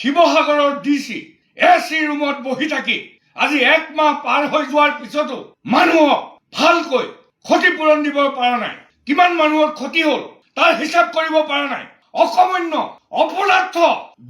শিৱসাগৰৰ DC AC ৰুমত বহি থাকি আজি এক মাহ পাৰ হৈ যোৱাৰ পিছতো মানুহক ভালকৈ ক্ষতিপূৰণ দিব পৰা নাই। কিমান মানুহৰ ক্ষতি হ'ল তাৰ হিচাপ কৰিব পৰা নাই। অকমান্য অপদাৰ্থ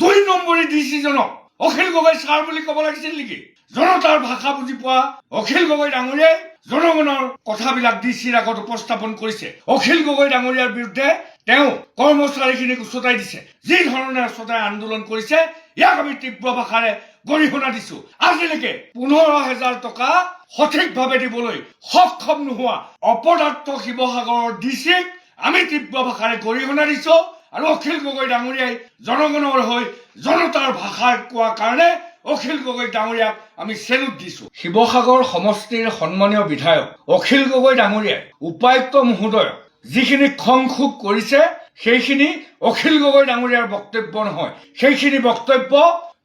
২ নম্বৰী ডিচিজনক অখিল গগৈ ছাৰ বুলি ক'ব লাগিছিল নেকি? জনতাৰ ভাষা বুজি পোৱা অখিল গগৈ ডাঙৰীয়াই জনগণৰ কথাবিলাক ডিচিৰ আগত উপস্থাপন কৰিছে। অখিল গগৈ ডাঙৰীয়াৰ বিৰুদ্ধে তেওঁ কৰ্মচাৰীখিনিক উচতাই দিছে। যি ধৰণে উচতাই আন্দোলন কৰিছে ইয়াক আমি তীব্ৰ ভাষাৰে গৰিহণা দিছো। আজিলৈকে ১৫,০০০ টকা সঠিকভাৱে দিবলৈ সক্ষম নোহোৱা অপদাৰ্থ শিৱসাগৰৰ ডিচিক আমি তীব্ৰ ভাষাৰে গৰিহণা দিছো আৰু অখিল গগৈ ডাঙৰীয়াই জনগণৰ হৈ জনতাৰ ভাষাৰ কোৱা কাৰণে অখিল গগৈ ডাঙৰীয়াক আমি চেলুট দিছো। শিৱসাগৰ সমষ্টিৰ সন্মানীয় বিধায়ক অখিল গগৈ ডাঙৰীয়াই উপায়ুক্ত মহোদয়ক যিখিনি খং ক্ষোভ কৰিছে সেইখিনি অখিল গগৈ ডাঙৰীয়াৰ বক্তব্য নহয়। সেইখিনি বক্তব্য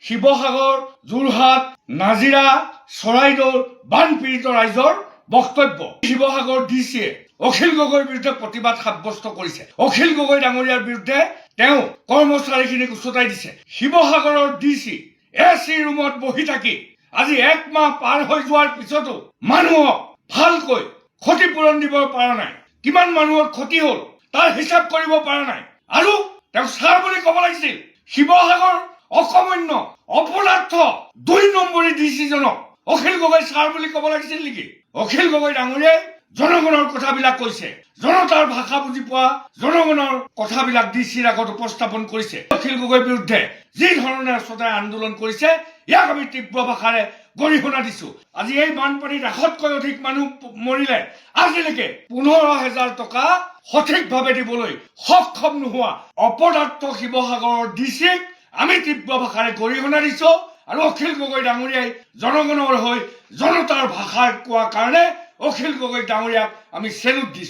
শিৱসাগৰ, যোৰহাট, নাজিৰা, চৰাইদেউৰ বানপীড়িত ৰাইজৰ বক্তব্য। শিৱসাগৰ ডিচিয়ে অখিল গগৈৰ বিৰুদ্ধে প্ৰতিবাদ সাব্যস্ত কৰিছে। অখিল গগৈ ডাঙৰীয়াৰ বিৰুদ্ধে তেওঁ কৰ্মচাৰীখিনিক উচতাই দিছে। শিৱসাগৰৰ ডিচি এচি ৰুমত বহি থাকি আজি এক মাহ পাৰ হৈ যোৱাৰ পিছতো মানুহক ভালকৈ ক্ষতিপূৰণ দিব পৰা নাই। কিমান মানুহৰ ক্ষতি হ'ল তাৰ হিচাপ কৰিব পৰা নাই। আৰু তেওঁ ছাৰ বুলি ক'ব লাগিছিল। শিৱসাগৰ অকমান্য অপদাৰ্থ ২ নম্বৰী ডিচিজনক অখিল গগৈ ছাৰ বুলি ক'ব লাগিছিল নেকি? অখিল গগৈ ডাঙৰীয়াই জনগণৰ কথাবিলাক কৈছে। জনতাৰ ভাষা বুজি পোৱা জনগণৰ কথাবিলাক ডিচিৰ আগত উপস্থাপন কৰিছে। অখিল গগৈৰ বিৰুদ্ধে যি ধৰণে উচতাই আন্দোলন কৰিছে ইয়াক আমি তীব্ৰ ভাষাৰে গৰিহণা দিছো। আজি এই বানপানীত ১০০তকৈ অধিক মানুহ মৰিলে আজিলৈকে ১৫,০০০ টকা সঠিকভাৱে দিবলৈ সক্ষম নোহোৱা অপদাৰ্থ শিৱসাগৰৰ ডিচিক আমি তীব্ৰ ভাষাৰে গৰিহণা দিছো আৰু অখিল গগৈ ডাঙৰীয়াই জনগণৰ হৈ জনতাৰ ভাষাৰ কোৱা কাৰণে অখিল গগৈ ডাঙৰীয়াক আমি চেলুট দিছো।